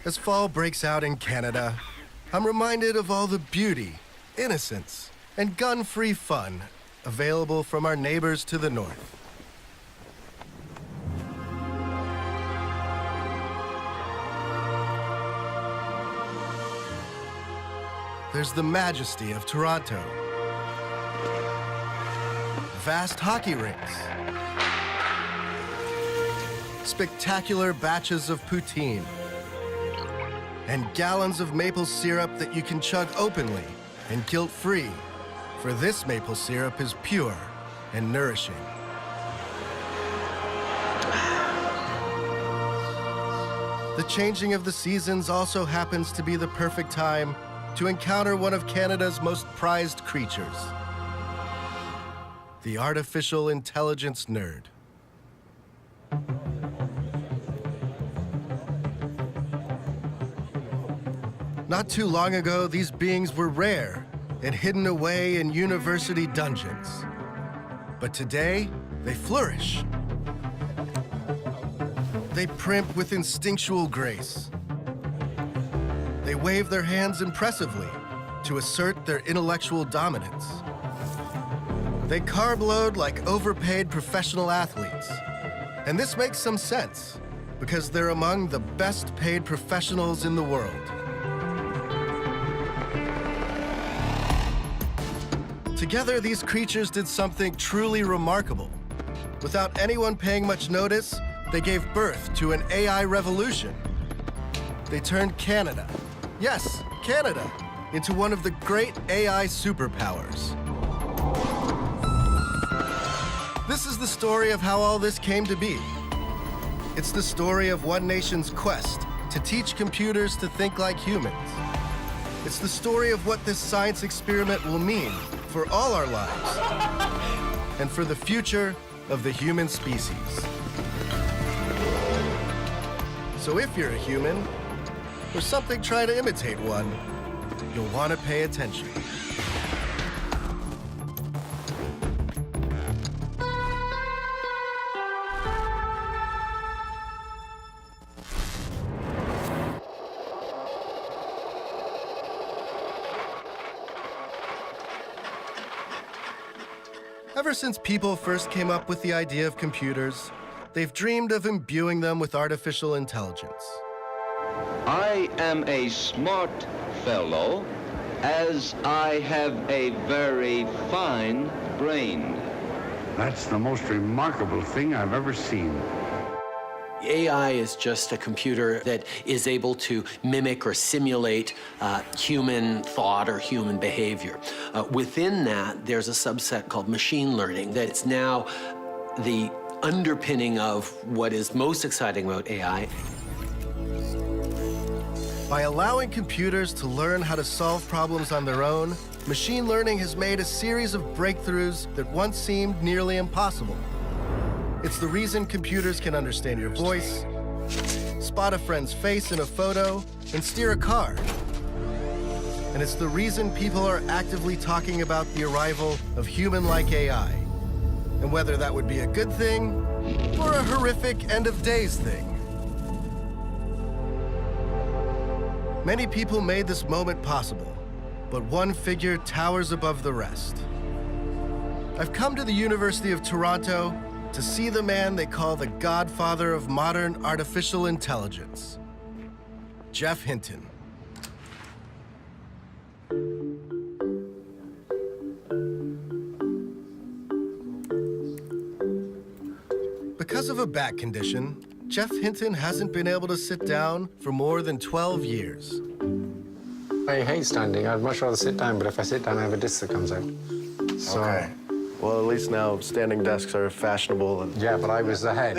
As fall breaks out in Canada, I'm reminded of all the beauty, innocence, and gun-free fun available from our neighbors to the north. There's the majesty of Toronto, vast hockey rinks, spectacular batches of poutine, and gallons of maple syrup that you can chug openly and guilt-free, for this maple syrup is pure and nourishing. The changing of the seasons also happens to be the perfect time to encounter one of Canada's most prized creatures, the artificial intelligence nerd. Not too long ago, these beings were rare and hidden away in university dungeons. But today, they flourish. They primp with instinctual grace. They wave their hands impressively to assert their intellectual dominance. They carb load like overpaid professional athletes. And this makes some sense, because they're among the best paid professionals in the world. Together, these creatures did something truly remarkable. Without anyone paying much notice, they gave birth to an AI revolution. They turned Canada, yes, Canada, into one of the great AI superpowers. This is the story of how all this came to be. It's the story of one nation's quest to teach computers to think like humans. It's the story of what this science experiment will mean for all our lives and for the future of the human species. So if you're a human, or something trying to imitate one, you'll want to pay attention. Ever since people first came up with the idea of computers, they've dreamed of imbuing them with artificial intelligence. I am a smart fellow, as I have a very fine brain. That's the most remarkable thing I've ever seen. AI is just a computer that is able to mimic or simulate human thought or human behavior. Within that, there's a subset called machine learning that's now the underpinning of what is most exciting about AI. By allowing computers to learn how to solve problems on their own, machine learning has made a series of breakthroughs that once seemed nearly impossible. It's the reason computers can understand your voice, spot a friend's face in a photo, and steer a car. And it's the reason people are actively talking about the arrival of human-like AI, and whether that would be a good thing or a horrific end-of-days thing. Many people made this moment possible, but one figure towers above the rest. I've come to the University of Toronto to see the man they call the godfather of modern artificial intelligence, Geoff Hinton. Because of a back condition, Geoff Hinton hasn't been able to sit down for more than 12 years. I hate standing. I'd much rather sit down, but if I sit down, I have a disc that comes out. So, Okay. Well, at least now standing desks are fashionable. And yeah, but I was ahead.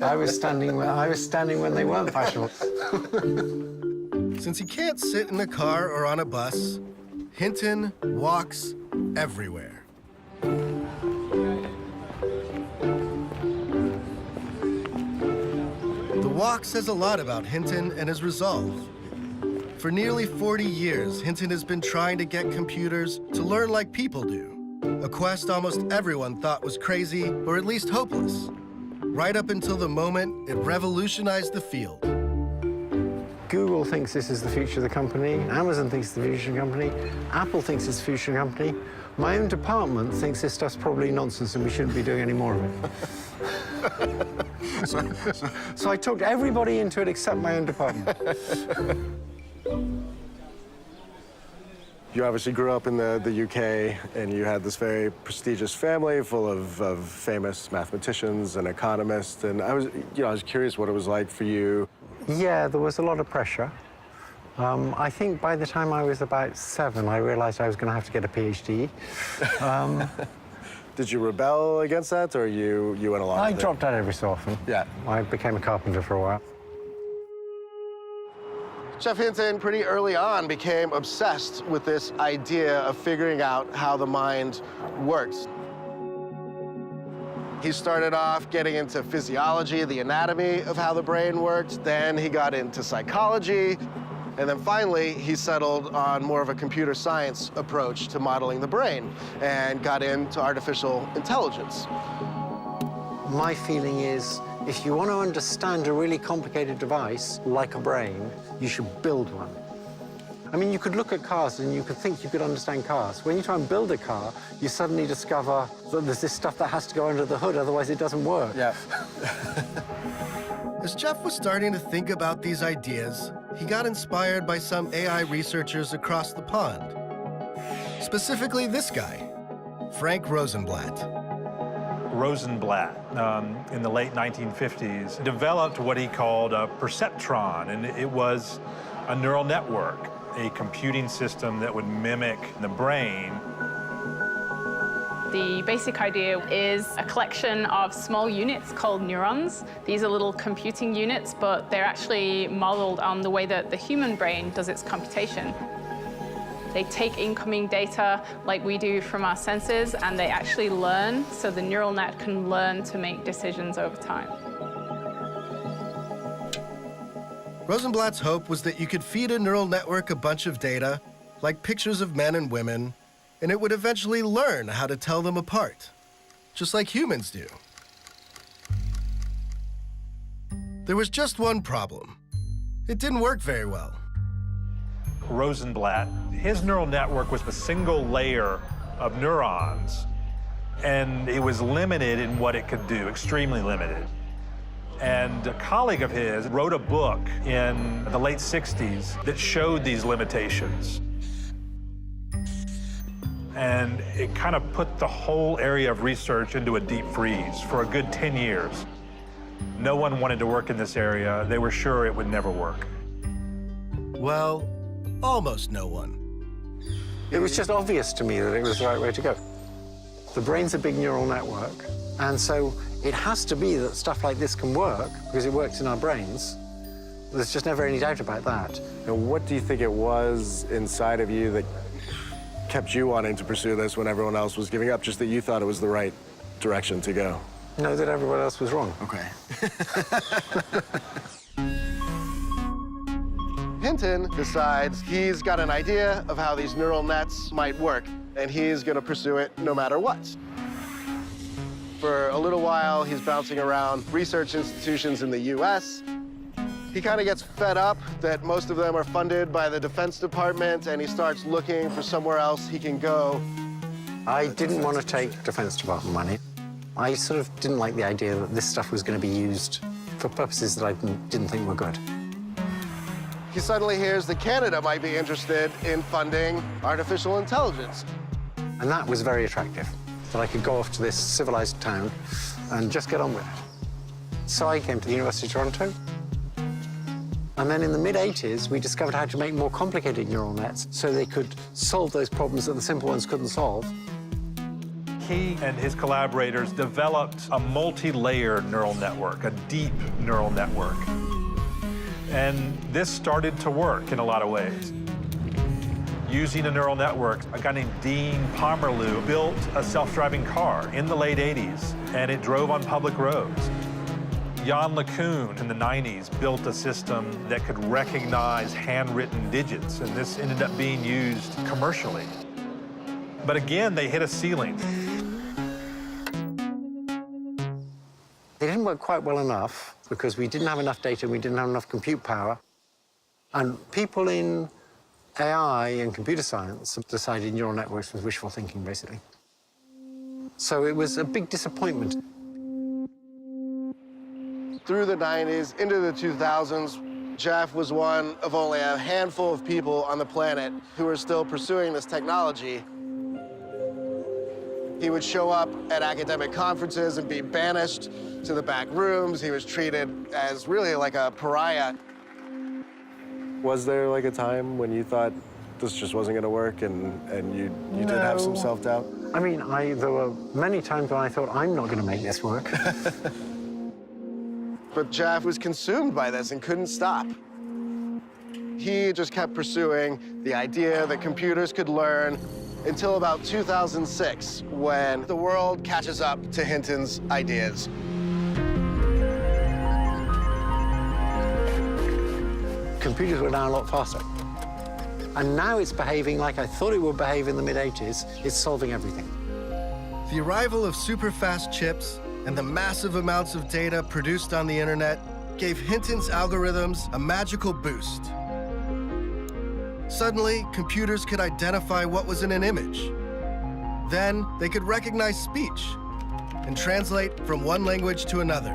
I was standing when they weren't fashionable. Since he can't sit in a car or on a bus, Hinton walks everywhere. The walk says a lot about Hinton and his resolve. For nearly 40 years, Hinton has been trying to get computers to learn like people do, a quest almost everyone thought was crazy or at least hopeless, right up until the moment it revolutionized the field. Google thinks this is the future of the company, Amazon thinks it's the future of the company, Apple thinks it's the future of the company. My own department thinks this stuff's probably nonsense and we shouldn't be doing any more of it. So I talked everybody into it except my own department. You obviously grew up in the UK, and you had this very prestigious family full of famous mathematicians and economists. And I was curious what it was like for you. Yeah, there was a lot of pressure. I think by the time I was about 7, I realized I was going to have to get a PhD. Did you rebel against that, or you went along with it? I dropped out every so often. Yeah. I became a carpenter for a while. Chef Hinton, pretty early on, became obsessed with this idea of figuring out how the mind works. He started off getting into physiology, the anatomy of how the brain worked. Then he got into psychology. And then finally, he settled on more of a computer science approach to modeling the brain and got into artificial intelligence. My feeling is, if you want to understand a really complicated device, like a brain, you should build one. I mean, you could look at cars and you could think you could understand cars. When you try and build a car, you suddenly discover that there's this stuff that has to go under the hood, otherwise it doesn't work. Yeah. As Jeff was starting to think about these ideas, he got inspired by some AI researchers across the pond. Specifically this guy, Frank Rosenblatt. Rosenblatt, in the late 1950s, developed what he called a perceptron, and it was a neural network, a computing system that would mimic the brain. The basic idea is a collection of small units called neurons. These are little computing units, but they're actually modeled on the way that the human brain does its computation. They take incoming data like we do from our senses, and they actually learn, so the neural net can learn to make decisions over time. Rosenblatt's hope was that you could feed a neural network a bunch of data, like pictures of men and women, and it would eventually learn how to tell them apart, just like humans do. There was just one problem. It didn't work very well. Rosenblatt, his neural network was a single layer of neurons, and it was limited in what it could do, extremely limited. And a colleague of his wrote a book in the late 60s that showed these limitations. And it kind of put the whole area of research into a deep freeze for a good 10 years. No one wanted to work in this area. They were sure it would never work. Well, almost no one. It was just obvious to me that it was the right way to go. The brain's a big neural network, and so it has to be that stuff like this can work because it works in our brains. There's just never any doubt about that. Now, what do you think it was inside of you that kept you wanting to pursue this when everyone else was giving up, just that you thought it was the right direction to go? Know that everyone else was wrong. Okay. Hinton decides he's got an idea of how these neural nets might work, and he's going to pursue it no matter what. For a little while, he's bouncing around research institutions in the US. He kind of gets fed up that most of them are funded by the Defense Department, and he starts looking for somewhere else he can go. I didn't want to take Defense Department money. I sort of didn't like the idea that this stuff was going to be used for purposes that I didn't think were good. He suddenly hears that Canada might be interested in funding artificial intelligence. And that was very attractive, that I could go off to this civilized town and just get on with it. So I came to the University of Toronto. And then in the mid-'80s, we discovered how to make more complicated neural nets so they could solve those problems that the simple ones couldn't solve. He and his collaborators developed a multi-layer neural network, a deep neural network. And this started to work in a lot of ways. Using a neural network, a guy named Dean Pomerleau built a self-driving car in the late 80s, and it drove on public roads. Jan LeCun in the 90s built a system that could recognize handwritten digits, and this ended up being used commercially. But again, they hit a ceiling. They didn't work quite well enough because we didn't have enough data, we didn't have enough compute power. And people in AI and computer science have decided neural networks was wishful thinking, basically. So it was a big disappointment. Through the 90s, into the 2000s, Jeff was one of only a handful of people on the planet who were still pursuing this technology. He would show up at academic conferences and be banished to the back rooms. He was treated as really like a pariah. Was there like a time when you thought this just wasn't going to work and you did have some self-doubt? I mean, there were many times when I thought, I'm not going to make this work. But Jeff was consumed by this and couldn't stop. He just kept pursuing the idea that computers could learn until about 2006, when the world catches up to Hinton's ideas. Computers were now a lot faster. And now it's behaving like I thought it would behave in the mid-'80s. It's solving everything. The arrival of super-fast chips and the massive amounts of data produced on the internet gave Hinton's algorithms a magical boost. Suddenly, computers could identify what was in an image. Then, they could recognize speech and translate from one language to another.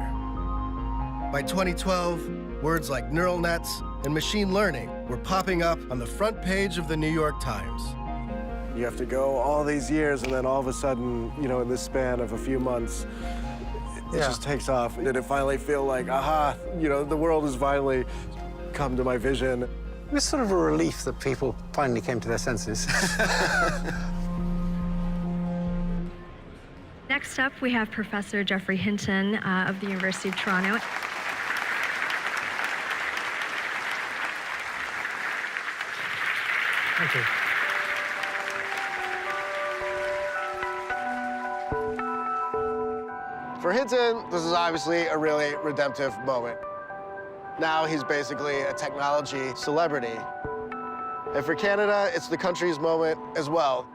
By 2012, words like neural nets and machine learning were popping up on the front page of the New York Times. You have to go all these years, and then all of a sudden, you know, in this span of a few months, it just takes off. Did it finally feel like, aha, you know, the world has finally come to my vision? It was sort of a relief that people finally came to their senses. Next up, we have Professor Geoffrey Hinton of the University of Toronto. Thank you. For Hinton, this is obviously a really redemptive moment. Now he's basically a technology celebrity. And for Canada, it's the country's moment as well.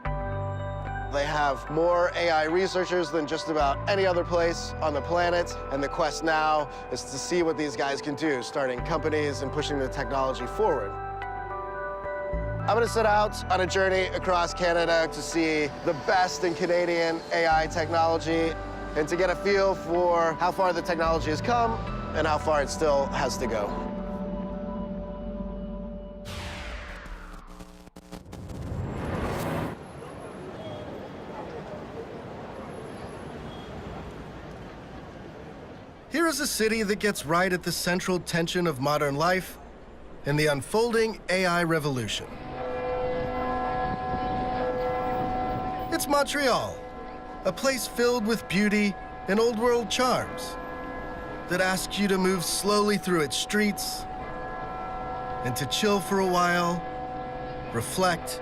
They have more AI researchers than just about any other place on the planet, and the quest now is to see what these guys can do, starting companies and pushing the technology forward. I'm gonna set out on a journey across Canada to see the best in Canadian AI technology and to get a feel for how far the technology has come and how far it still has to go. Here is a city that gets right at the central tension of modern life and the unfolding AI revolution. It's Montreal, a place filled with beauty and old-world charms that asks you to move slowly through its streets and to chill for a while, reflect,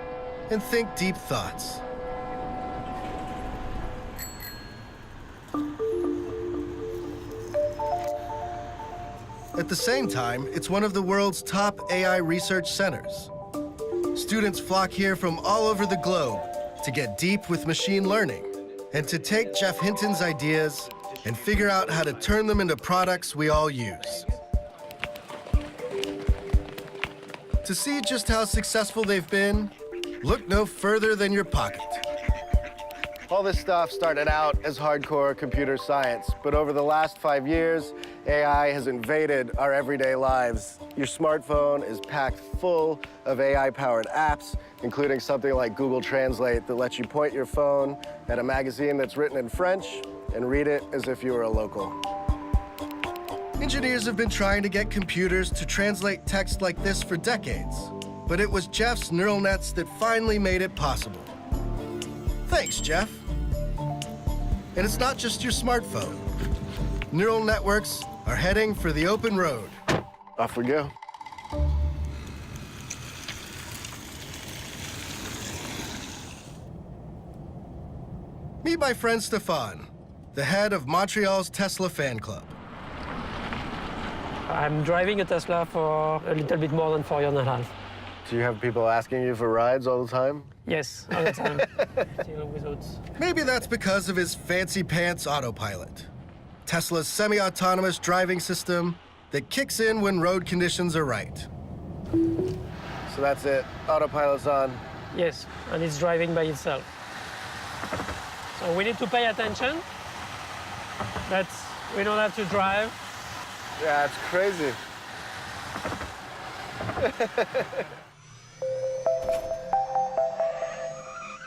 and think deep thoughts. At the same time, it's one of the world's top AI research centers. Students flock here from all over the globe to get deep with machine learning and to take Jeff Hinton's ideas and figure out how to turn them into products we all use. To see just how successful they've been, look no further than your pocket. All this stuff started out as hardcore computer science, but over the last 5 years, AI has invaded our everyday lives. Your smartphone is packed full of AI-powered apps, including something like Google Translate that lets you point your phone at a magazine that's written in French and read it as if you were a local. Engineers have been trying to get computers to translate text like this for decades, but it was Jeff's neural nets that finally made it possible. Thanks, Jeff. And it's not just your smartphone. Neural networks are heading for the open road. Off we go. Meet my friend Stefan, the head of Montreal's Tesla fan club. I'm driving a Tesla for a little bit more than 4 years and a half. Do you have people asking you for rides all the time? Yes, all the time. Without... Maybe that's because of his fancy pants autopilot, Tesla's semi-autonomous driving system that kicks in when road conditions are right. So that's it. Autopilot's on. Yes, and it's driving by itself. So we need to pay attention that we don't have to drive. Yeah, it's crazy.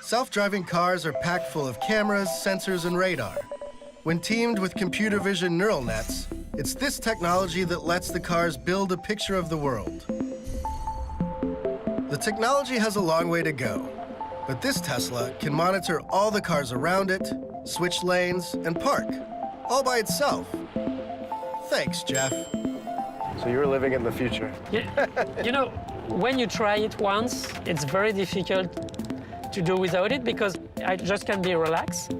Self-driving cars are packed full of cameras, sensors, and radar. When teamed with computer vision neural nets, it's this technology that lets the cars build a picture of the world. The technology has a long way to go, but this Tesla can monitor all the cars around it, switch lanes, and park, all by itself. Thanks, Jeff. So you were living in the future. Yeah. You know, when you try it once, it's very difficult to do without it because I just can be relaxed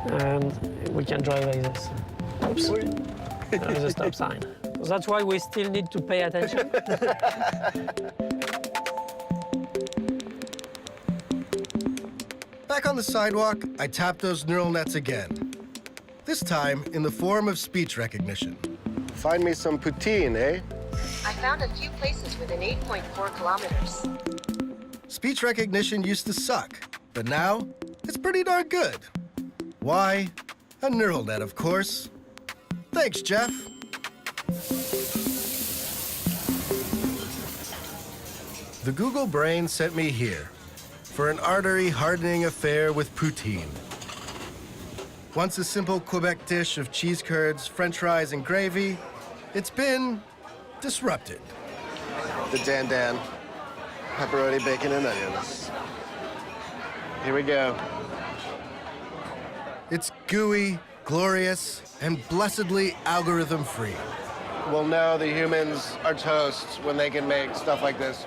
and we can drive like this. Oops. There's a stop sign. So that's why we still need to pay attention. Back on the sidewalk, I tap those neural nets again. This time in the form of speech recognition. Find me some poutine, eh? I found a few places within 8.4 kilometers. Speech recognition used to suck, but now it's pretty darn good. Why? A neural net, of course. Thanks, Jeff. The Google brain sent me here for an artery-hardening affair with poutine. Once a simple Quebec dish of cheese curds, French fries, and gravy, it's been disrupted. The Dan. Pepperoni, bacon, and onions. Here we go. It's gooey, glorious, and blessedly algorithm-free. We'll know the humans are toast when they can make stuff like this.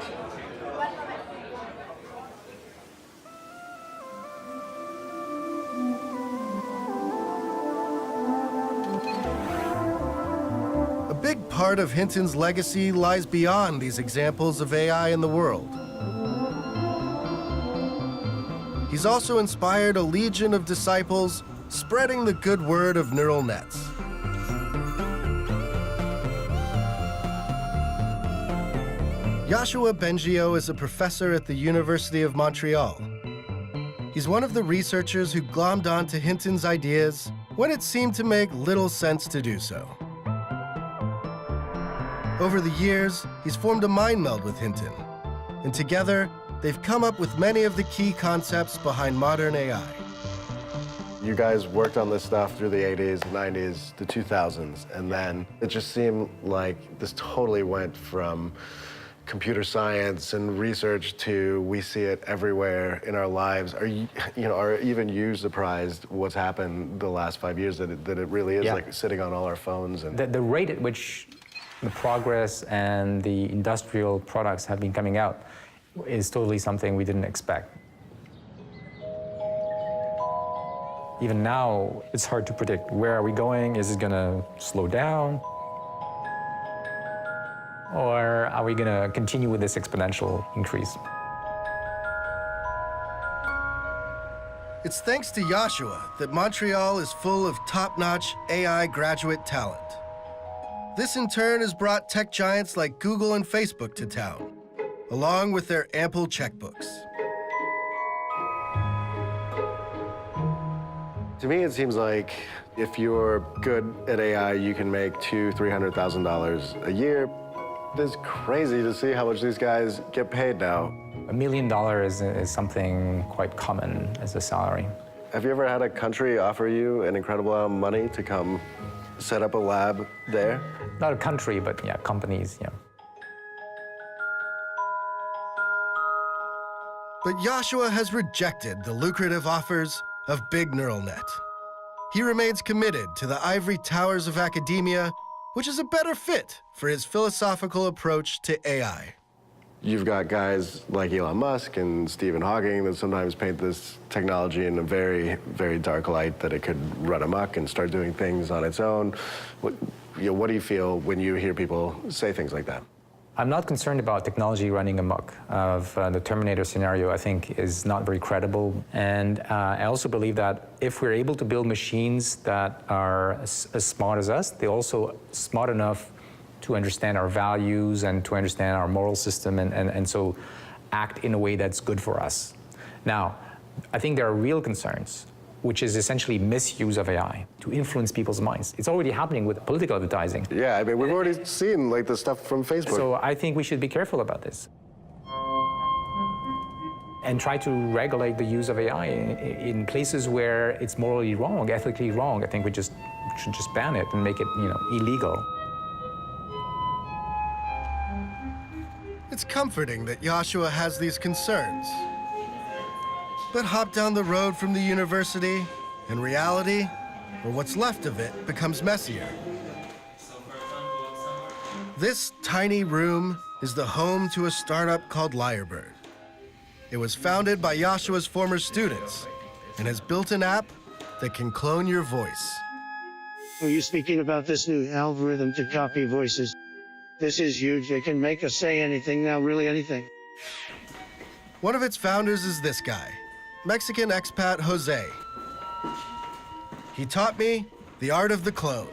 A big part of Hinton's legacy lies beyond these examples of AI in the world. He's also inspired a legion of disciples spreading the good word of neural nets. Yoshua Bengio is a professor at the University of Montreal. He's one of the researchers who glommed onto Hinton's ideas when it seemed to make little sense to do so. Over the years, he's formed a mind meld with Hinton, and together, they've come up with many of the key concepts behind modern AI. You guys worked on this stuff through the 80s, 90s, the 2000s, and then it just seemed like this totally went from computer science and research to we see it everywhere in our lives. Are even you surprised what's happened the last 5 years that it really is like sitting on all our phones? And the rate at which the progress and the industrial products have been coming out is totally something we didn't expect. Even now, it's hard to predict. Where are we going? Is it going to slow down? Or are we going to continue with this exponential increase? It's thanks to Yoshua that Montreal is full of top-notch AI graduate talent. This in turn has brought tech giants like Google and Facebook to town, along with their ample checkbooks. to me, it seems like if you're good at AI, you can make $200,000–300,000 a year. It's crazy to see how much these guys get paid now. $1 million is something quite common as a salary. Have you ever had a country offer you an incredible amount of money to come set up a lab there? Not a country, but yeah, companies, yeah. But Yoshua has rejected the lucrative offers of Big Neural Net. He remains committed to the ivory towers of academia, which is a better fit for his philosophical approach to AI. You've got guys like Elon Musk and Stephen Hawking that sometimes paint this technology in a very, very dark light, that it could run amok and start doing things on its own. What do you feel when you hear people say things like that? I'm not concerned about technology running amok. The Terminator scenario, I think, is not very credible. And I also believe that if we're able to build machines that are as smart as us, they're also smart enough to understand our values and to understand our moral system and so act in a way that's good for us. Now, I think there are real concerns, which is essentially misuse of AI to influence people's minds. It's already happening with political advertising. Yeah, I mean, we've already seen like the stuff from Facebook. So I think we should be careful about this and try to regulate the use of AI in places where it's morally wrong, ethically wrong. I think we should just ban it and make it, illegal. It's comforting that Joshua has these concerns. But hop down the road from the university, and reality, or what's left of it, becomes messier. This tiny room is the home to a startup called Lyrebird. It was founded by Joshua's former students and has built an app that can clone your voice. Are you speaking about this new algorithm to copy voices? This is huge. It can make us say anything now, really anything. One of its founders is this guy, Mexican expat Jose. He taught me the art of the clone.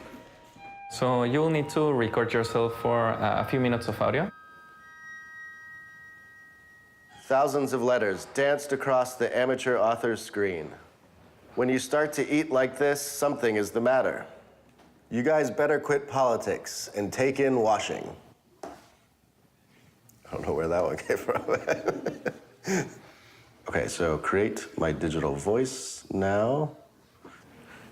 So you will need to record yourself for a few minutes of audio. Thousands of letters danced across the amateur author's screen. When you start to eat like this, something is the matter. You guys better quit politics and take in washing. I don't know where that one came from. Okay, so create my digital voice now.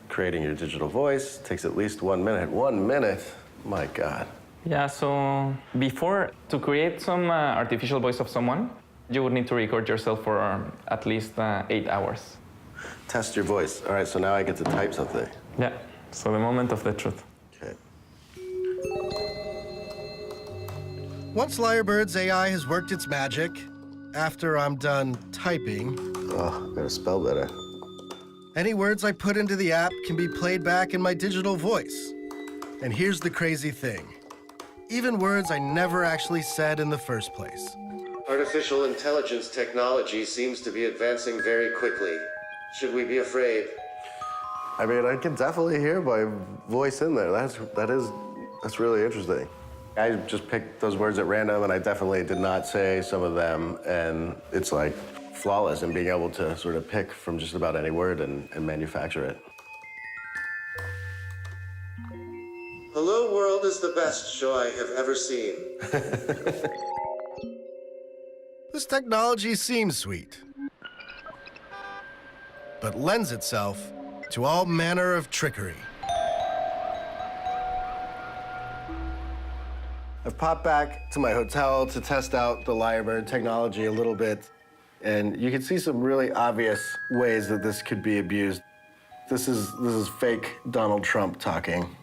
Creating your digital voice takes at least 1 minute. 1 minute? My God. Yeah, so before, to create some artificial voice of someone, you would need to record yourself for at least 8 hours. Test your voice. All right, so now I get to type something. Yeah, so the moment of the truth. Okay. Once Lyrebird's AI has worked its magic, after I'm done typing, Oh, gotta spell better. any words I put into the app can be played back in my digital voice. And here's the crazy thing. Even words I never actually said in the first place. Artificial intelligence technology seems to be advancing very quickly. Should we be afraid? I mean, I can definitely hear my voice in there. That's really interesting. I just picked those words at random, and I definitely did not say some of them, and it's like flawless in being able to sort of pick from just about any word and manufacture it. Hello World is the best show I have ever seen. This technology seems sweet, but lends itself to all manner of trickery. I've popped back to my hotel to test out the Lyrebird technology a little bit, and you can see some really obvious ways that this could be abused. This is fake Donald Trump talking.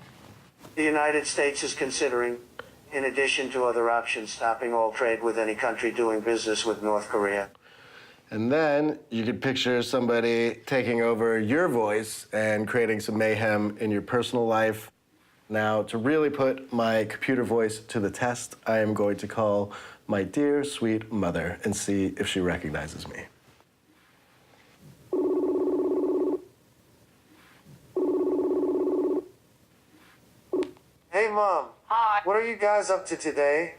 The United States is considering, in addition to other options, stopping all trade with any country doing business with North Korea. And then you could picture somebody taking over your voice and creating some mayhem in your personal life. Now, to really put my computer voice to the test, I am going to call my dear, sweet mother and see if she recognizes me. Hey, Mom. Hi. What are you guys up to today?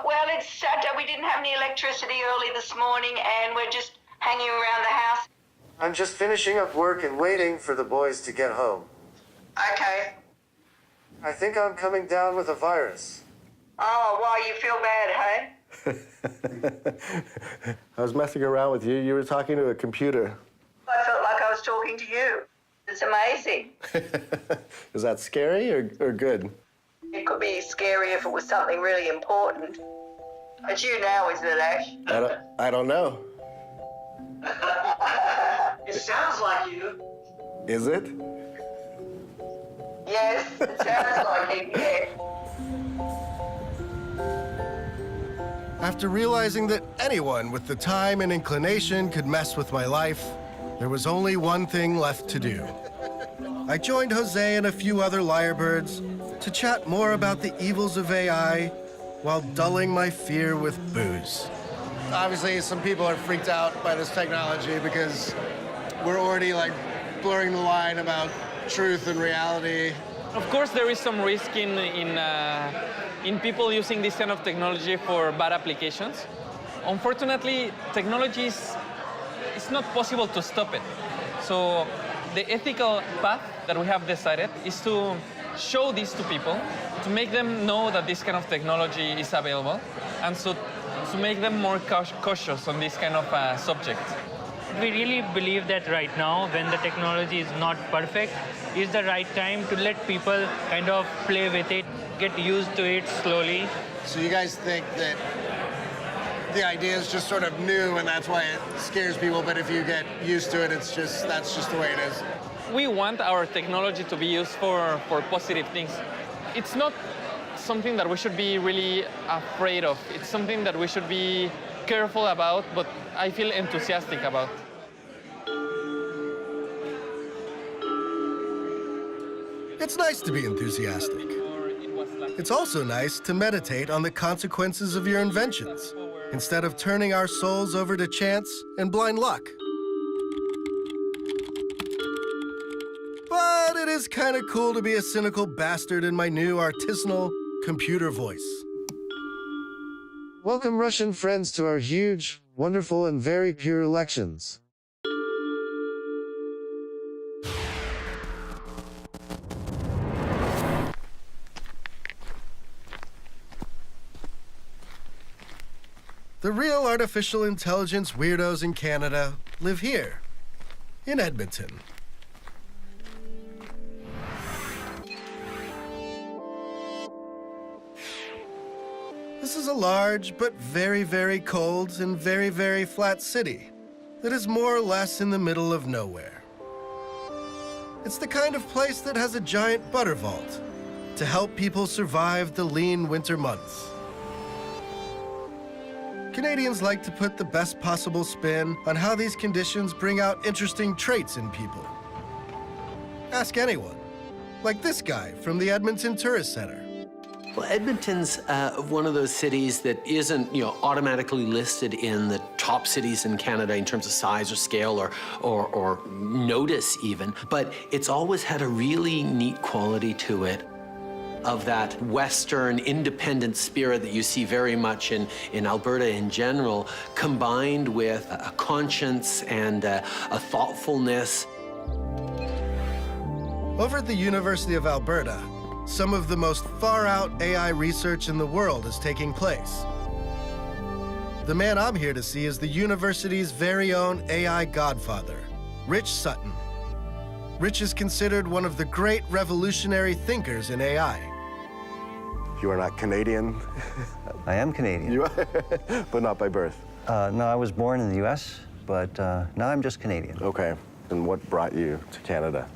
Well, it's Saturday. We didn't have any electricity early this morning, and we're just hanging around the house. I'm just finishing up work and waiting for the boys to get home. Okay. I think I'm coming down with a virus. Oh, well, you feel bad, hey? I was messing around with you. You were talking to a computer. I felt like I was talking to you. It's amazing. Is that scary or good? It could be scary if it was something really important. It's you now, isn't it, Ash? I don't know. It sounds like you. Is it? Yes, it sounds like it, yeah. After realizing that anyone with the time and inclination could mess with my life, there was only one thing left to do. I joined Jose and a few other Lyrebirds to chat more about the evils of AI while dulling my fear with booze. Obviously, some people are freaked out by this technology because we're already like blurring the line about truth and reality. Of course, there is some risk in people using this kind of technology for bad applications. Unfortunately, technology it's not possible to stop it. So the ethical path that we have decided is to show this to people, to make them know that this kind of technology is available, and so to make them more cautious on this kind of subject. We really believe that right now, when the technology is not perfect, is the right time to let people kind of play with it, get used to it slowly. So you guys think that the idea is just sort of new and that's why it scares people, but if you get used to it, that's just the way it is? We want our technology to be used for positive things. It's not something that we should be really afraid of. It's something that we should be careful about, but I feel enthusiastic about. It's nice to be enthusiastic. It's also nice to meditate on the consequences of your inventions, instead of turning our souls over to chance and blind luck. But it is kind of cool to be a cynical bastard in my new artisanal computer voice. Welcome, Russian friends, to our huge, wonderful, and very pure lections. The real artificial intelligence weirdos in Canada live here, in Edmonton. This is a large, but very, very cold and very, very flat city that is more or less in the middle of nowhere. It's the kind of place that has a giant butter vault to help people survive the lean winter months. Canadians like to put the best possible spin on how these conditions bring out interesting traits in people. Ask anyone, like this guy from the Edmonton Tourist Center. Well, Edmonton's one of those cities that isn't, automatically listed in the top cities in Canada in terms of size or scale or notice even, but it's always had a really neat quality to it of that Western independent spirit that you see very much in Alberta in general, combined with a conscience and a thoughtfulness. Over at the University of Alberta, some of the most far-out AI research in the world is taking place. The man I'm here to see is the university's very own AI godfather, Rich Sutton. Rich is considered one of the great revolutionary thinkers in AI. You are not Canadian? I am Canadian. You are, but not by birth? No, I was born in the U.S., but now I'm just Canadian. Okay. And what brought you to Canada?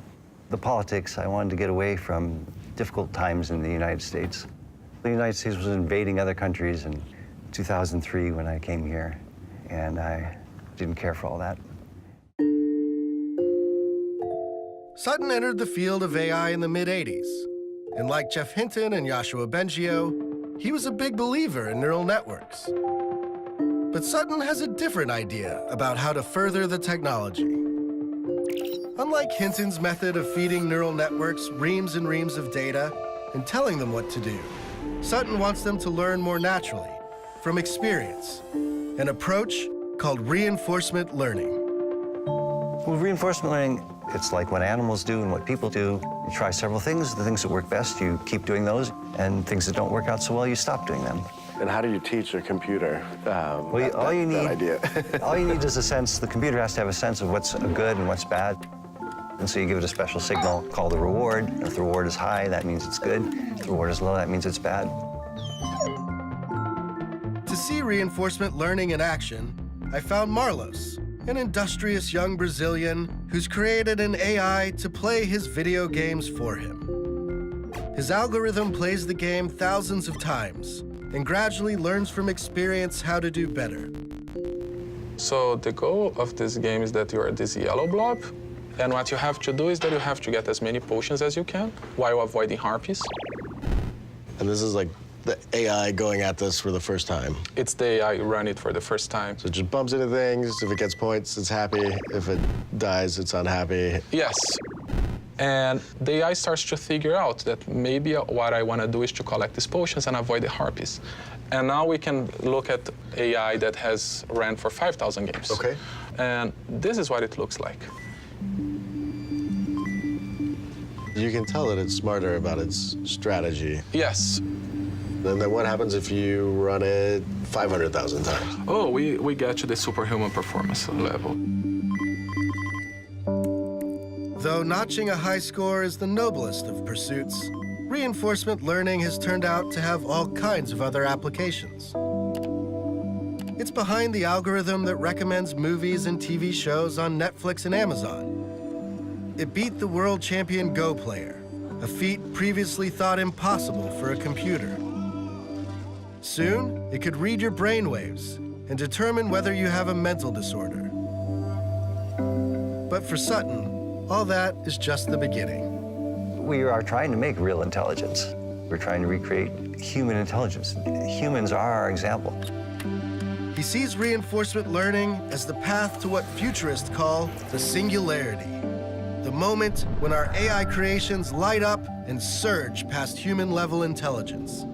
The politics. I wanted to get away from difficult times in the United States. The United States was invading other countries in 2003 when I came here, and I didn't care for all that. Sutton entered the field of AI in the mid-'80s. And like Jeff Hinton and Yoshua Bengio, he was a big believer in neural networks. But Sutton has a different idea about how to further the technology. Unlike Hinton's method of feeding neural networks reams and reams of data and telling them what to do, Sutton wants them to learn more naturally, from experience, an approach called reinforcement learning. With reinforcement learning, it's like what animals do and what people do. You try several things. The things that work best, you keep doing those, and things that don't work out so well, you stop doing them. And how do you teach a computer all you need is a sense. The computer has to have a sense of what's good and what's bad. And so you give it a special signal called the reward. If the reward is high, that means it's good. If the reward is low, that means it's bad. To see reinforcement learning in action, I found Marlos, an industrious young Brazilian who's created an AI to play his video games for him. His algorithm plays the game thousands of times and gradually learns from experience how to do better. So the goal of this game is that you are this yellow blob, and what you have to do is that you have to get as many potions as you can while avoiding harpies. And this is like the AI going at this for the first time? It's the AI run it for the first time. So it just bumps into things. If it gets points, it's happy. If it dies, it's unhappy. Yes. And the AI starts to figure out that maybe what I want to do is to collect these potions and avoid the harpies. And now we can look at AI that has ran for 5,000 games. Okay. And this is what it looks like. You can tell that it's smarter about its strategy. Yes. And then what happens if you run it 500,000 times? Oh, we get to the superhuman performance level. Though notching a high score is the noblest of pursuits, reinforcement learning has turned out to have all kinds of other applications. It's behind the algorithm that recommends movies and TV shows on Netflix and Amazon. It beat the world champion Go player, a feat previously thought impossible for a computer. Soon, it could read your brainwaves and determine whether you have a mental disorder. But for Sutton, all that is just the beginning. We are trying to make real intelligence. We're trying to recreate human intelligence. Humans are our example. He sees reinforcement learning as the path to what futurists call the singularity, the moment when our AI creations light up and surge past human-level intelligence.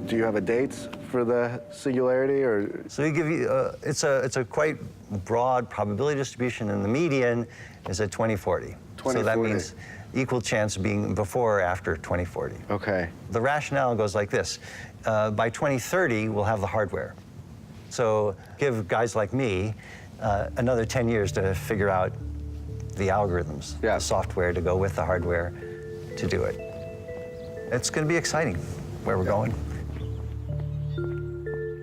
Do you have a date for the singularity, or? So we give you, it's a quite broad probability distribution, and the median is at 2040. So that means equal chance of being before or after 2040. Okay. The rationale goes like this. By 2030, we'll have the hardware. So give guys like me another 10 years to figure out the algorithms, the software to go with the hardware to do it. It's going to be exciting where we're going.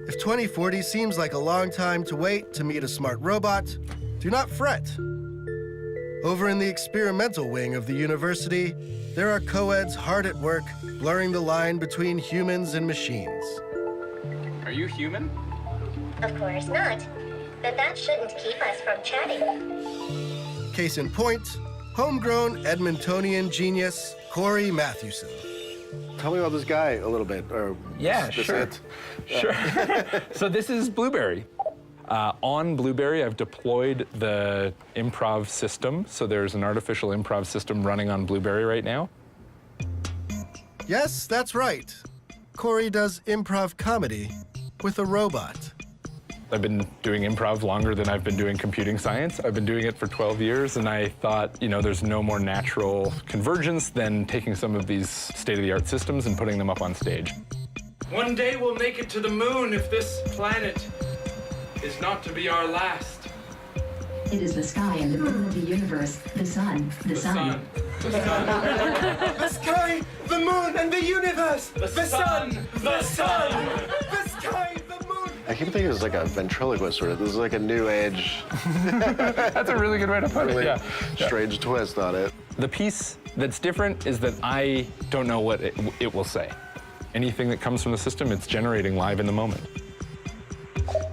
If 2040 seems like a long time to wait to meet a smart robot, do not fret. Over in the experimental wing of the university, there are co-eds hard at work blurring the line between humans and machines. Are you human? Of course not. But that shouldn't keep us from chatting. Case in point, homegrown Edmontonian genius Corey Mathewson. Tell me about this guy a little bit, or yeah, this sure. it? Sure. So this is Blueberry. On Blueberry, I've deployed the improv system. So there's an artificial improv system running on Blueberry right now. Yes, that's right. Corey does improv comedy with a robot. I've been doing improv longer than I've been doing computing science. I've been doing it for 12 years, and I thought, you know, there's no more natural convergence than taking some of these state-of-the-art systems and putting them up on stage. One day we'll make it to the moon if this planet is not to be our last. It is the sky and the moon of the universe, the sun, the sun. The sun. The sky, the moon, and the universe! The sun! The sun! The sky, the moon! I keep thinking it's like a ventriloquist sort of. This is like a new age. That's a really good way to put it, yeah. Strange twist on it. The piece that's different is that I don't know what it will say. Anything that comes from the system, it's generating live in the moment.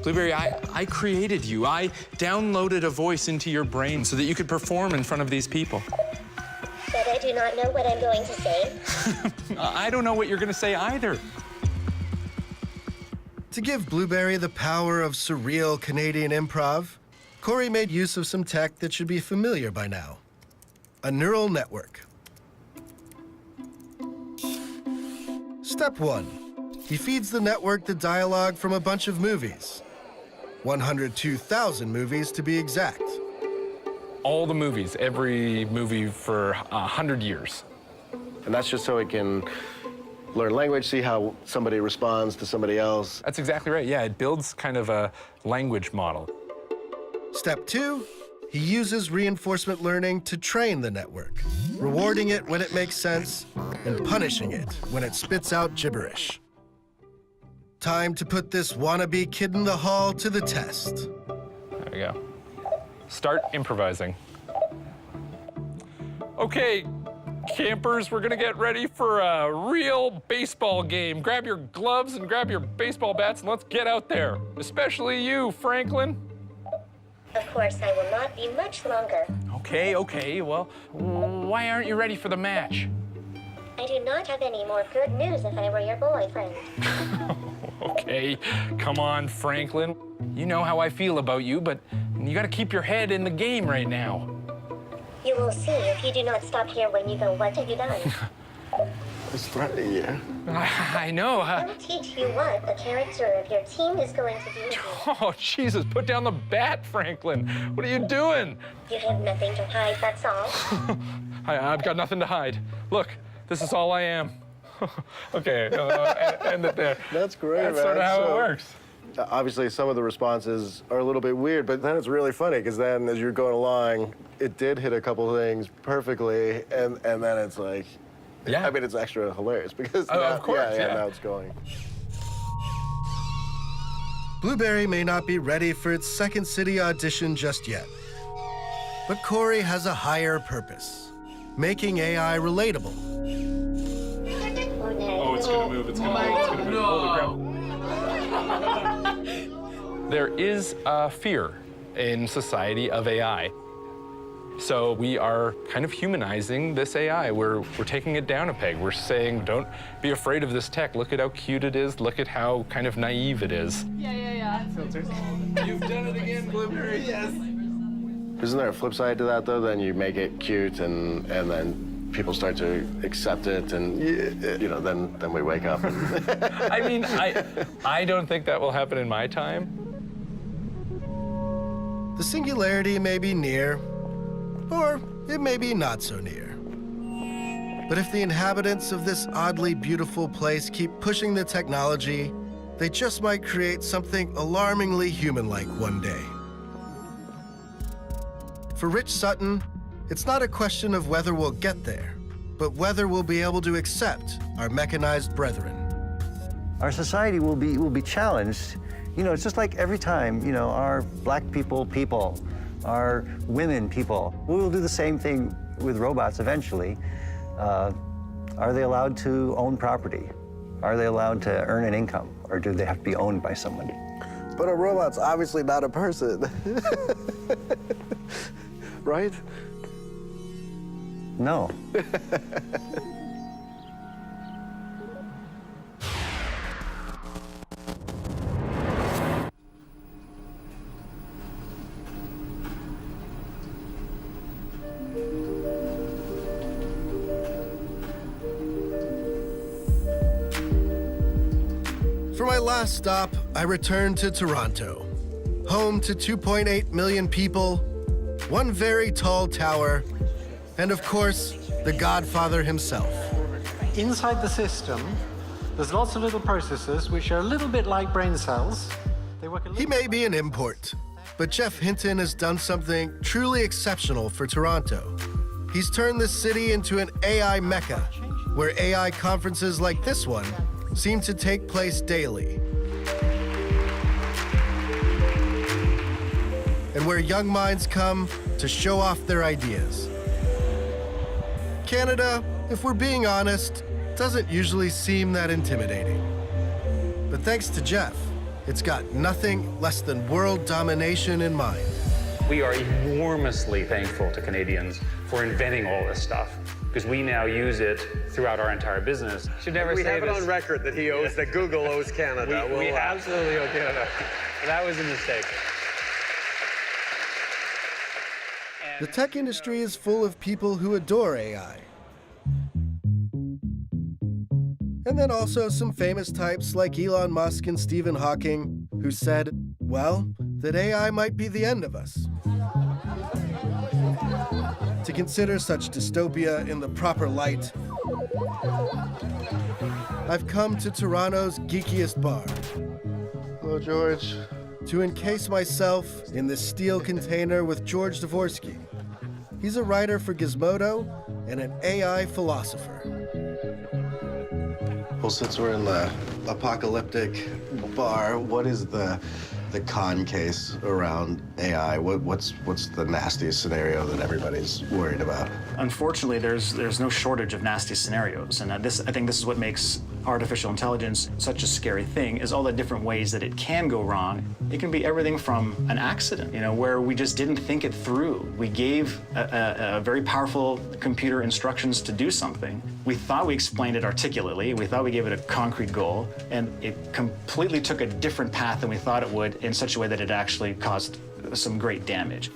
Blueberry, I created you. I downloaded a voice into your brain so that you could perform in front of these people. But I do not know what I'm going to say. I don't know what you're going to say either. To give Blueberry the power of surreal Canadian improv, Corey made use of some tech that should be familiar by now: a neural network. Step 1. He feeds the network the dialogue from a bunch of movies. 102,000 movies to be exact. All the movies, every movie for 100 years. And that's just so it can learn language, see how somebody responds to somebody else. That's exactly right. Yeah, it builds kind of a language model. Step 2, he uses reinforcement learning to train the network, rewarding it when it makes sense and punishing it when it spits out gibberish. Time to put this wannabe kid in the hall to the test. There we go. Start improvising. Okay, campers, we're gonna get ready for a real baseball game. Grab your gloves and grab your baseball bats and let's get out there. Especially you, Franklin. Of course, I will not be much longer. Okay, well, why aren't you ready for the match? I do not have any more good news if I were your boyfriend. Okay, come on, Franklin. You know how I feel about you, but you gotta keep your head in the game right now. You will see if you do not stop here when you go, what have you done? He's threatening you. I know. I'll teach you what the character of your team is going to do with you. Oh, Jesus, put down the bat, Franklin. What are you doing? You have nothing to hide, that's all. I've got nothing to hide. Look, this is all I am. Okay, end it there. That's great, That's man. sort of how it works. Obviously, some of the responses are a little bit weird, but then it's really funny, because then as you're going along, it did hit a couple things perfectly, and then it's like, yeah. I mean, it's extra hilarious, because now, of course, yeah. now it's going. Blueberry may not be ready for its second city audition just yet. But Corey has a higher purpose, making AI relatable. Oh, it's gonna move, it's gonna move, it's gonna move. Holy crap. There is a fear in society of AI. So we are kind of humanizing this AI. We're taking it down a peg. We're saying, don't be afraid of this tech. Look at how cute it is. Look at how kind of naive it is. Yeah. You've done it again, Blueberry. Yes. Isn't there a flip side to that, though? Then you make it cute, and then people start to accept it, and you know, then we wake up. I mean, I don't think that will happen in my time. The singularity may be near, or it may be not so near. But if the inhabitants of this oddly beautiful place keep pushing the technology, they just might create something alarmingly human-like one day. For Rich Sutton, it's not a question of whether we'll get there, but whether we'll be able to accept our mechanized brethren. Our society will be challenged. You know, it's just like every time, you know, our black people, our women people, we will do the same thing with robots eventually. Are they allowed to own property? Are they allowed to earn an income? Or do they have to be owned by somebody? But a robot's obviously not a person. Right? No. For my last stop, I returned to Toronto, home to 2.8 million people, one very tall tower, and of course, the Godfather himself. Inside the system, there's lots of little processors which are a little bit like brain cells. They work a little He may be an import, but Jeff Hinton has done something truly exceptional for Toronto. He's turned this city into an AI mecca, where AI conferences like this one seem to take place daily. And where young minds come to show off their ideas. Canada, if we're being honest, doesn't usually seem that intimidating. But thanks to Jeff, it's got nothing less than world domination in mind. We are enormously thankful to Canadians for inventing all this stuff, because we now use it throughout our entire business. Should never say this. We have it on record that he owes, that Google owes Canada. We absolutely owe Canada. That was a mistake. The tech industry is full of people who adore AI. And then also some famous types like Elon Musk and Stephen Hawking, who said, well, that AI might be the end of us. To consider such dystopia in the proper light, I've come to Toronto's geekiest bar. Hello, George. To encase myself in this steel container with George Dvorsky. He's a writer for Gizmodo and an AI philosopher. Well, since we're in the apocalyptic bar, what is the con case around AI? What's the nastiest scenario that everybody's worried about? Unfortunately, there's no shortage of nasty scenarios, and I think this is what makes artificial intelligence such a scary thing, is all the different ways that it can go wrong. It can be everything from an accident, you know, where we just didn't think it through. We gave a very powerful computer instructions to do something. We thought we explained it articulately. We thought we gave it a concrete goal, and it completely took a different path than we thought it would, in such a way that it actually caused some great damage.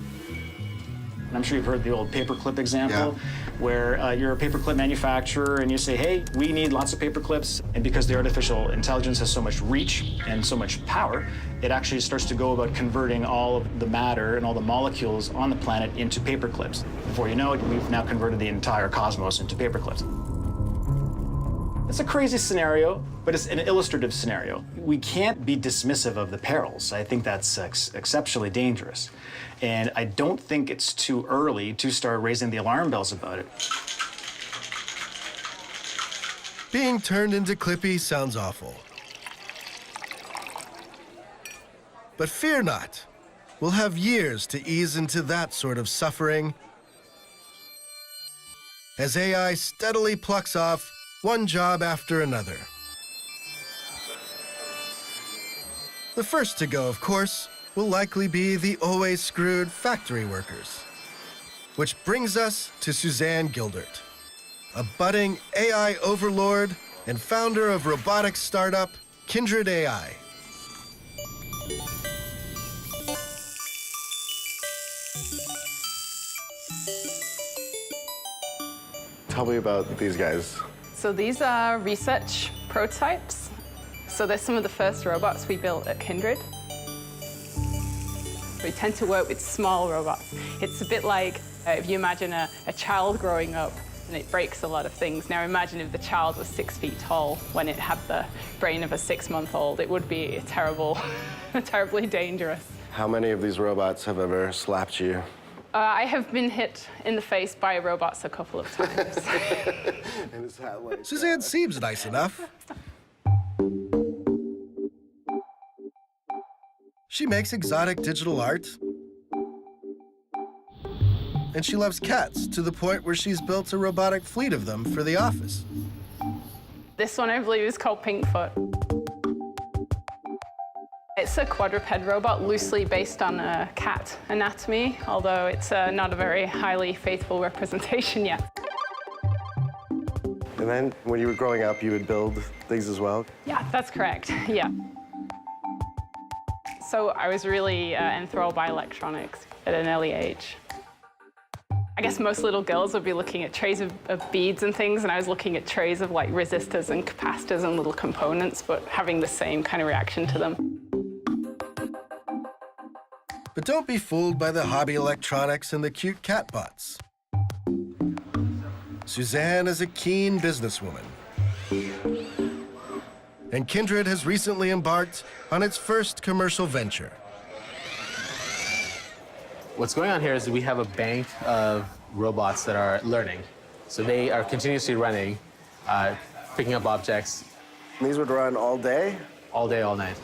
And I'm sure you've heard the old paperclip example, where you're a paperclip manufacturer and you say, hey, we need lots of paperclips. And because the artificial intelligence has so much reach and so much power, it actually starts to go about converting all of the matter and all the molecules on the planet into paperclips. Before you know it, we've now converted the entire cosmos into paperclips. It's a crazy scenario, but it's an illustrative scenario. We can't be dismissive of the perils. I think that's exceptionally dangerous. And I don't think it's too early to start raising the alarm bells about it. Being turned into Clippy sounds awful. But fear not. We'll have years to ease into that sort of suffering as AI steadily plucks off one job after another. The first to go, of course, will likely be the always screwed factory workers. Which brings us to Suzanne Gildert, a budding AI overlord and founder of robotics startup Kindred AI. Tell me about these guys. So these are research prototypes. So they're some of the first robots we built at Kindred. We tend to work with small robots. It's a bit like if you imagine a child growing up and it breaks a lot of things. Now imagine if the child was 6 feet tall when it had the brain of a 6-month-old. It would be terribly dangerous. How many of these robots have ever slapped you? I have been hit in the face by robots a couple of times. And is that like, Suzanne seems nice enough. She makes exotic digital art. And she loves cats to the point where she's built a robotic fleet of them for the office. This one, I believe, is called Pinkfoot. It's a quadruped robot loosely based on a cat anatomy, although it's not a very highly faithful representation yet. And then when you were growing up, you would build things as well? Yeah, that's correct, yeah. So I was really enthralled by electronics at an early age. I guess most little girls would be looking at trays of beads and things, and I was looking at trays of like resistors and capacitors and little components, but having the same kind of reaction to them. But don't be fooled by the hobby electronics and the cute catbots. Suzanne is a keen businesswoman. And Kindred has recently embarked on its first commercial venture. What's going on here is we have a bank of robots that are learning. So they are continuously running, picking up objects. And these would run all day? All day, all night.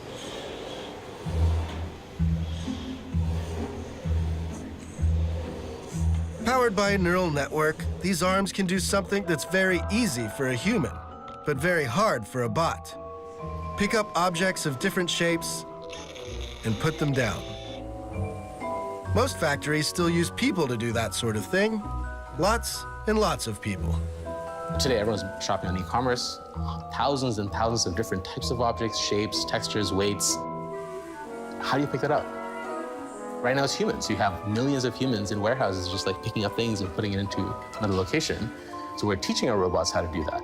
Powered by a neural network, these arms can do something that's very easy for a human, but very hard for a bot. Pick up objects of different shapes and put them down. Most factories still use people to do that sort of thing. Lots and lots of people. Today, everyone's shopping on e-commerce. Thousands and thousands of different types of objects, shapes, textures, weights. How do you pick that up? Right now, it's humans. You have millions of humans in warehouses just like picking up things and putting it into another location. So we're teaching our robots how to do that.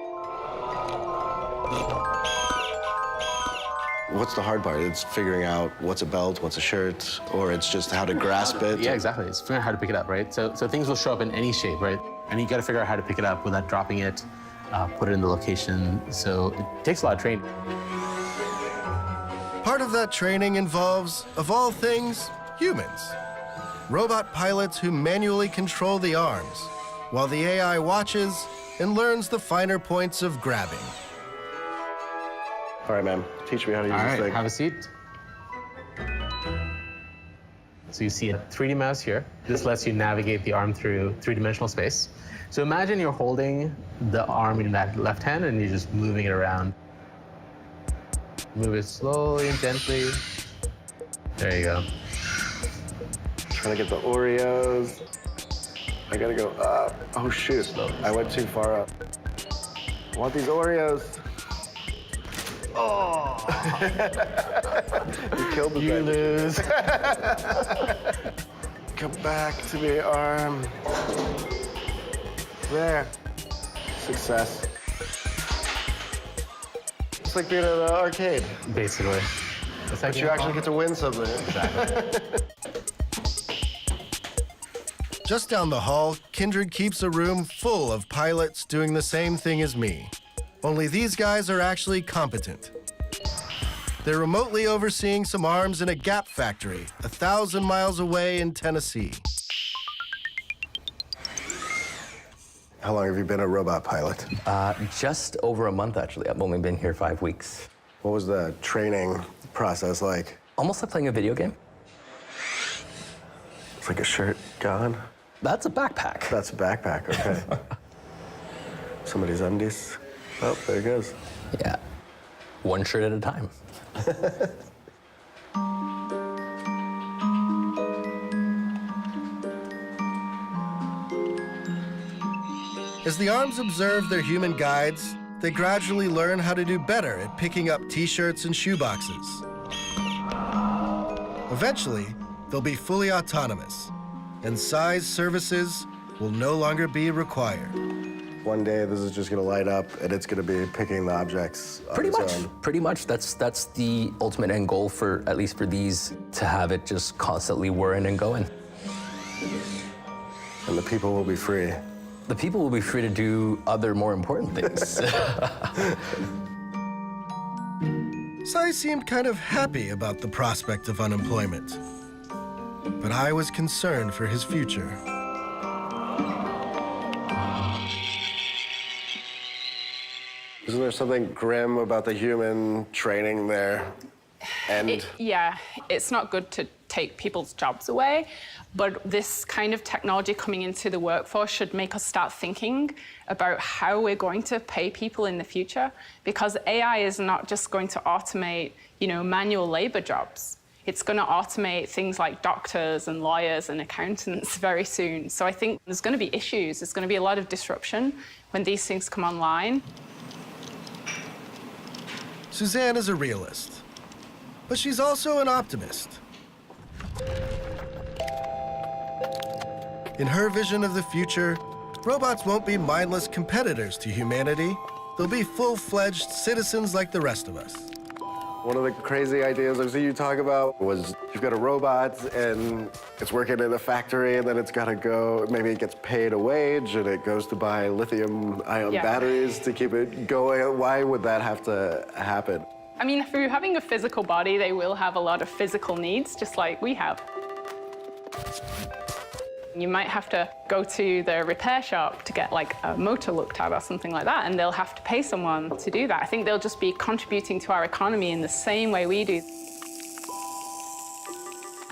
What's the hard part? It's figuring out what's a belt, what's a shirt, or it's just how to grasp it? Yeah, exactly. It's figuring out how to pick it up, right? So things will show up in any shape, right? And you got to figure out how to pick it up without dropping it, put it in the location. So it takes a lot of training. Part of that training involves, of all things, humans. Robot pilots who manually control the arms, while the AI watches and learns the finer points of grabbing. All right, man, teach me how to use this thing. Have a seat. So you see a 3D mouse here. This lets you navigate the arm through three-dimensional space. So imagine you're holding the arm in that left hand and you're just moving it around. Move it slowly and gently. There you go. Trying to get the Oreos. I gotta go up. Oh shoot, I went too far up. I want these Oreos. Oh! You killed the You lose. Come back to me, arm. There. Success. It's like being at an arcade. Basically. But you actually get to win something. Exactly. Just down the hall, Kindred keeps a room full of pilots doing the same thing as me. Only these guys are actually competent. They're remotely overseeing some arms in a Gap factory 1,000 miles away in Tennessee. How long have you been a robot pilot? Just over a month, actually. I've only been here 5 weeks. What was the training process like? Almost like playing a video game. It's like a shirt gone? That's a backpack. That's a backpack, okay. Somebody's undies. Oh, there it goes. Yeah. One shirt at a time. As the arms observe their human guides, they gradually learn how to do better at picking up t-shirts and shoeboxes. Eventually, they'll be fully autonomous, and size services will no longer be required. One day, this is just gonna light up, and it's gonna be picking the objects on Pretty its much. own. Pretty much. That's the ultimate end goal for, at least for these, to have it just constantly whirring and going. And the people will be free. The people will be free to do other more important things. Sai seemed kind of happy about the prospect of unemployment, but I was concerned for his future. Isn't there something grim about the human training there? And Yeah, it's not good to take people's jobs away, but this kind of technology coming into the workforce should make us start thinking about how we're going to pay people in the future, because AI is not just going to automate, manual labor jobs. It's going to automate things like doctors and lawyers and accountants very soon. So I think there's going to be issues. There's going to be a lot of disruption when these things come online. Suzanne is a realist, but she's also an optimist. In her vision of the future, robots won't be mindless competitors to humanity. They'll be full-fledged citizens like the rest of us. one of the crazy ideas I've seen you talk about was you've got a robot and it's working in a factory and then it's got to go, maybe it gets paid a wage and it goes to buy lithium-ion batteries to keep it going. Why would that have to happen? I mean, through having a physical body, they will have a lot of physical needs, just like we have. You might have to go to the repair shop to get like a motor looked at or something like that, and they'll have to pay someone to do that. I think they'll just be contributing to our economy in the same way we do.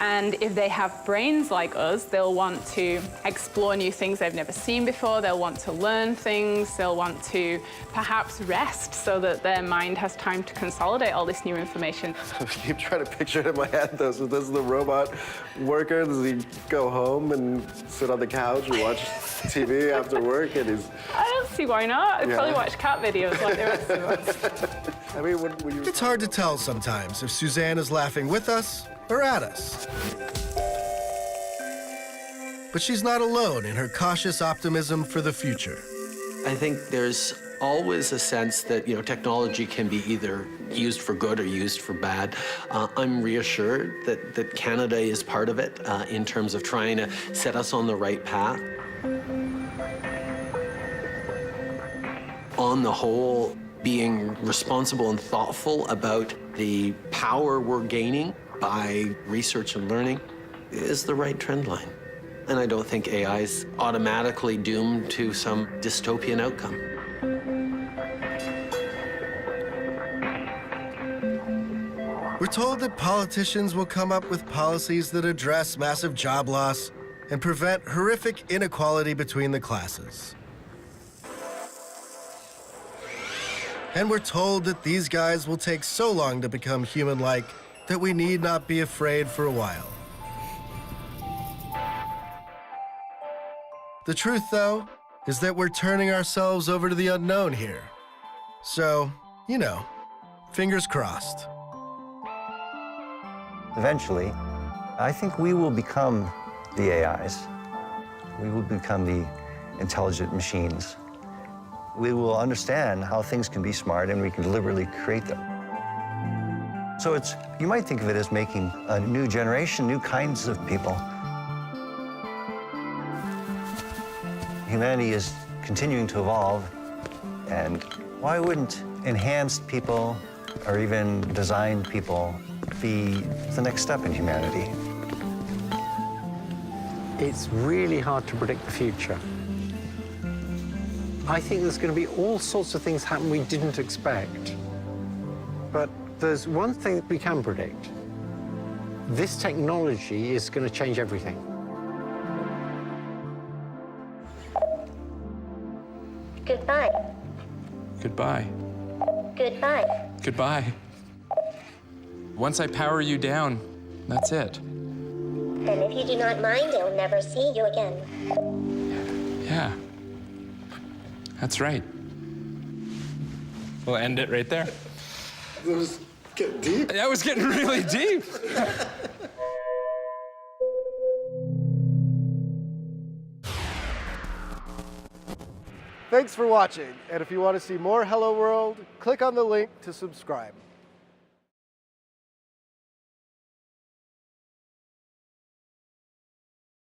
And if they have brains like us, they'll want to explore new things they've never seen before. They'll want to learn things. They'll want to perhaps rest so that their mind has time to consolidate all this new information. I keep trying to picture it in my head, though. So this is the robot worker. Does he go home and sit on the couch and watch TV after work? And he's... I don't see why not. I'd probably watch cat videos like the rest of us. I mean, when you... It's hard to tell sometimes if Suzanne is laughing with us or at us. But she's not alone in her cautious optimism for the future. I think there's always a sense that, technology can be either used for good or used for bad. I'm reassured that Canada is part of it in terms of trying to set us on the right path. On the whole, being responsible and thoughtful about the power we're gaining by research and learning is the right trend line. And I don't think AI is automatically doomed to some dystopian outcome. We're told that politicians will come up with policies that address massive job loss and prevent horrific inequality between the classes. And we're told that these guys will take so long to become human-like that we need not be afraid for a while. The truth, though, is that we're turning ourselves over to the unknown here. So, fingers crossed. Eventually, I think we will become the AIs. We will become the intelligent machines. We will understand how things can be smart, and we can deliberately create them. So you might think of it as making a new generation, new kinds of people. Humanity is continuing to evolve, and why wouldn't enhanced people or even designed people be the next step in humanity? It's really hard to predict the future. I think there's going to be all sorts of things happen we didn't expect. But there's one thing that we can predict. This technology is going to change everything. Goodbye. Goodbye. Goodbye. Goodbye. Once I power you down, that's it. Then if you do not mind, I will never see you again. Yeah. That's right. We'll end it right there. That was getting deep. That was getting really deep. Thanks for watching, and if you want to see more Hello World, click on the link to subscribe.